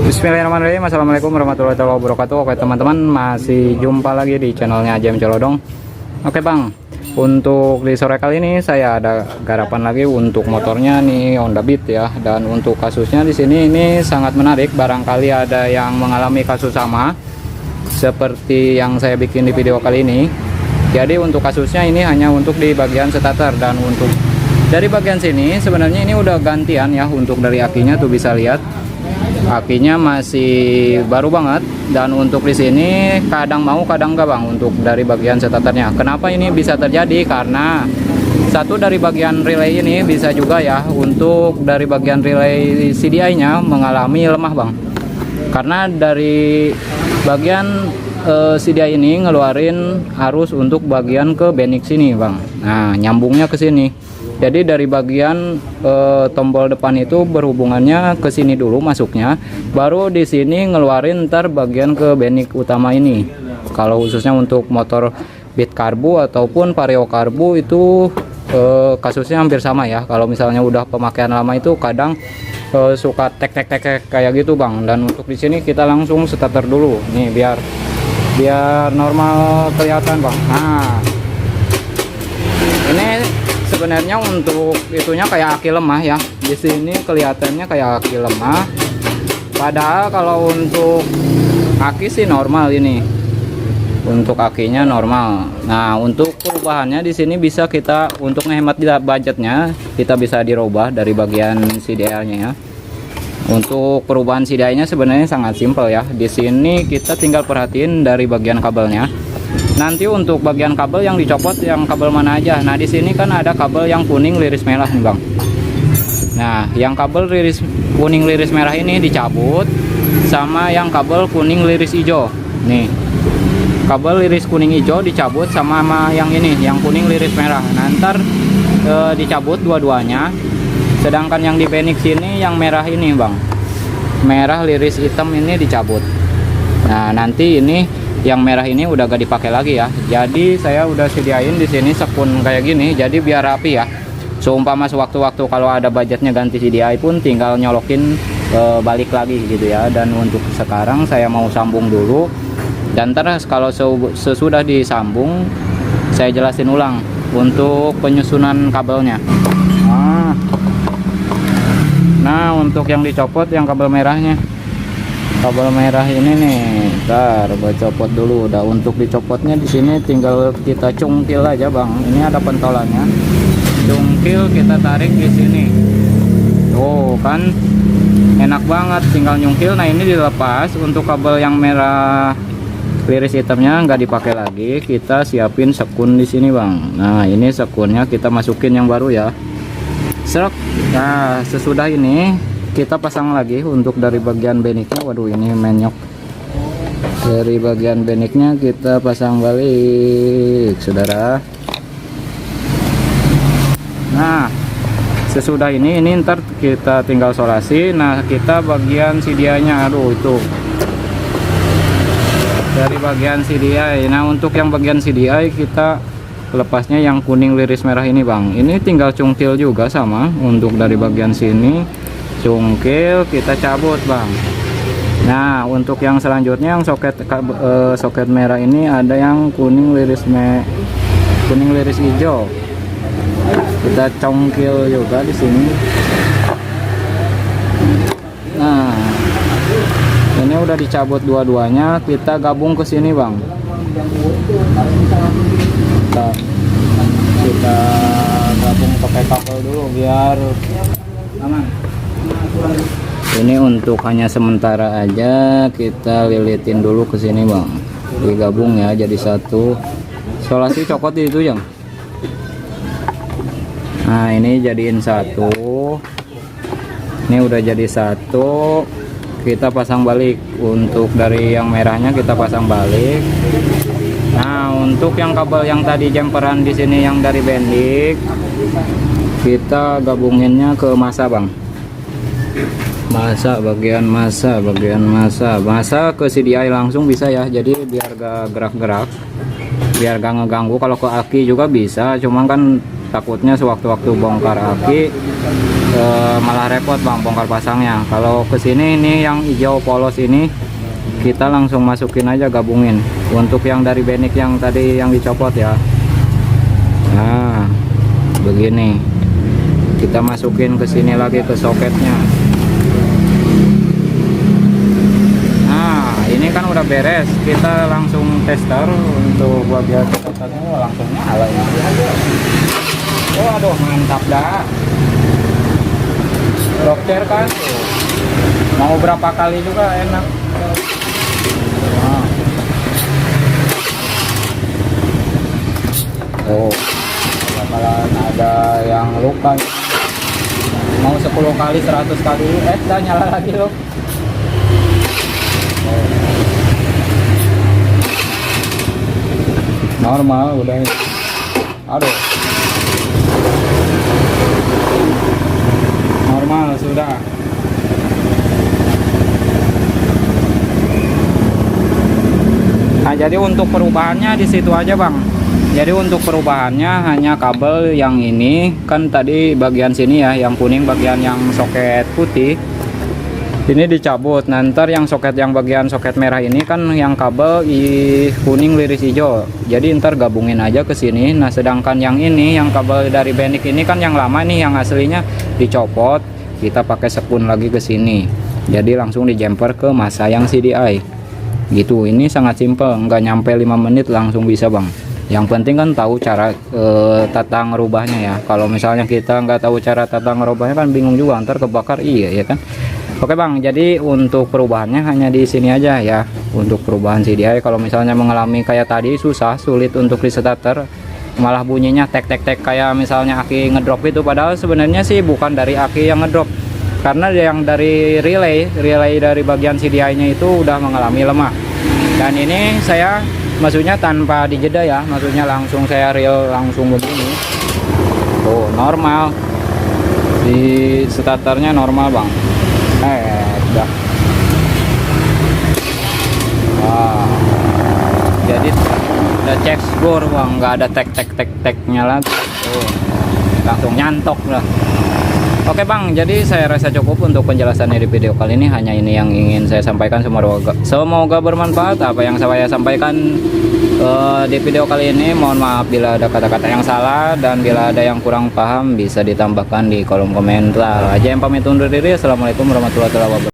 Bismillahirrahmanirrahim. Assalamualaikum warahmatullahi wabarakatuh. Oke teman-teman, masih jumpa lagi di channelnya JM Celodong. Oke bang, untuk di sore kali ini saya ada garapan lagi untuk motornya nih Honda Beat ya. Dan untuk kasusnya di sini ini sangat menarik. Barangkali ada yang mengalami kasus sama seperti yang saya bikin di video kali ini. Jadi untuk kasusnya ini hanya untuk di bagian starter, dan untuk dari bagian sini sebenarnya ini udah gantian ya. Untuk dari akinya tuh bisa lihat akinya masih baru banget, dan untuk di sini kadang mau kadang enggak bang untuk dari bagian starternya. Kenapa ini bisa terjadi? Karena satu dari bagian relay ini bisa juga ya untuk dari bagian relay CDI-nya mengalami lemah bang. Karena dari bagian CDI ini ngeluarin arus untuk bagian ke benik sini bang. Nah nyambungnya ke sini. Jadi dari bagian tombol depan itu berhubungannya ke sini dulu masuknya, baru di sini ngeluarin ntar bagian ke benik utama ini. Kalau khususnya untuk motor Beat Karbu ataupun Vario Karbu itu kasusnya hampir sama ya. Kalau misalnya udah pemakaian lama itu kadang suka tek kayak gitu bang. Dan untuk di sini kita langsung starter dulu nih biar normal kelihatan bang. Nah ini sebenarnya untuk itunya kayak aki lemah ya. Di sini kelihatannya kayak aki lemah. Padahal kalau untuk aki sih normal ini. Untuk akinya normal. Nah, untuk perubahannya di sini bisa kita untuk menghemat budgetnya, kita bisa dirubah dari bagian CDI-nya ya. Untuk perubahan CDI-nya sebenarnya sangat simpel ya. Di sini kita tinggal perhatiin dari bagian kabelnya. Nanti untuk bagian kabel yang dicopot yang kabel mana aja. Nah di sini kan ada kabel yang kuning liris merah nih bang. Nah yang kabel kuning liris merah ini dicabut, sama yang kabel kuning liris hijau. Nih kabel liris kuning hijau dicabut sama yang ini yang kuning liris merah. Nah ntar dicabut dua-duanya. Sedangkan yang di benik sini yang merah ini bang, merah liris hitam ini dicabut. Nah nanti ini yang merah ini udah gak dipakai lagi ya. Jadi saya udah sediain di sini sekun kayak gini, jadi biar rapi ya. Seumpama sewaktu-waktu kalau ada budgetnya ganti CDI pun tinggal nyolokin balik lagi gitu ya. Dan untuk sekarang saya mau sambung dulu, dan terus kalau sesudah disambung saya jelasin ulang untuk penyusunan kabelnya. Nah untuk yang dicopot yang kabel merahnya, kabel merah ini nih, ntar gue copot dulu. Udah untuk dicopotnya di sini tinggal kita cungkil aja bang. Ini ada pentolannya, cungkil kita tarik di sini. Tuh kan enak banget, tinggal nyungkil. Nah ini dilepas. Untuk kabel yang merah liris hitamnya nggak dipakai lagi, kita siapin sekun di sini bang. Nah ini sekunnya kita masukin yang baru ya. Serok. Nah sesudah ini kita pasang lagi untuk dari bagian beniknya. Waduh ini menyok. Dari bagian beniknya kita pasang balik saudara. Nah sesudah ini ntar kita tinggal solasi. Nah kita bagian CDI nya, aduh itu dari bagian CDI. Nah untuk yang bagian CDI kita lepasnya yang kuning liris merah ini bang. Ini tinggal cungkil juga sama. Untuk dari bagian sini cungkil kita cabut bang. Nah untuk yang selanjutnya yang soket merah ini ada yang kuning liris hijau, kita cungkil juga di sini. Nah ini udah dicabut dua-duanya, kita gabung ke sini bang. Kita gabung pakai kabel dulu biar aman. Ini untuk hanya sementara aja, kita lilitin dulu ke sini bang, digabung ya jadi satu. Solasi cokot itu yang. Nah ini jadiin satu. Ini udah jadi satu. Kita pasang balik. Untuk dari yang merahnya kita pasang balik. Nah untuk yang kabel yang tadi jemperan di sini yang dari benik, kita gabunginnya ke masa bang. Bagian masa ke CDI langsung bisa ya. Jadi biar gak gerak-gerak, biar gak ngeganggu. Kalau ke aki juga bisa, cuman kan takutnya sewaktu-waktu bongkar aki malah repot bang bongkar pasangnya. Kalau kesini ini yang hijau polos ini kita langsung masukin aja, gabungin. Untuk yang dari benik yang tadi yang dicopot ya, nah begini kita masukin ke sini lagi ke soketnya. Nah ini kan udah beres, kita langsung tester untuk bagian testnya, langsung nyala ya. Oh aduh mantap dah, dokter kan tuh. Mau berapa kali juga enak. Nah. Oh bakalan ada yang luka, mau 10 kali 100 kali dah nyala lagi loh. Oh. Normal udah ini. Aduh normal sudah. Nah jadi untuk perubahannya di situ aja bang. Jadi untuk perubahannya hanya kabel yang ini kan tadi bagian sini ya, yang kuning bagian yang soket putih ini dicabut. Nanti yang soket yang bagian soket merah ini kan yang kabel kuning liris hijau. Jadi ntar gabungin aja ke sini. Nah sedangkan yang ini yang kabel dari benik ini kan yang lama nih, yang aslinya dicopot, kita pakai sekun lagi ke sini. Jadi langsung di jumper ke masa yang CDI gitu. Ini sangat simple, nggak nyampe 5 menit langsung bisa bang. Yang penting kan tahu cara tata ngerubahnya ya. Kalau misalnya kita nggak tahu cara tata ngerubahnya kan bingung juga, ntar kebakar iya ya kan. Oke bang, jadi untuk perubahannya hanya di sini aja ya. Untuk perubahan CDI kalau misalnya mengalami kayak tadi sulit untuk di starter, malah bunyinya tek tek tek kayak misalnya aki ngedrop itu, padahal sebenarnya sih bukan dari aki yang ngedrop, karena yang dari relay dari bagian CDI-nya itu udah mengalami lemah. Dan ini saya maksudnya tanpa dijeda ya, maksudnya langsung saya reel langsung begini. Oh normal, di starternya normal bang. Udah. Wow. Jadi udah cek skor bang, nggak ada tek-nya lagi. Oh, langsung nyantok lah. Oke bang, jadi saya rasa cukup untuk penjelasannya di video kali ini. Hanya ini yang ingin saya sampaikan. Semoga bermanfaat apa yang saya sampaikan di video kali ini. Mohon maaf bila ada kata-kata yang salah, dan bila ada yang kurang paham bisa ditambahkan di kolom komentar. Aja yang pamit undur diri. Assalamualaikum warahmatullahi wabarakatuh.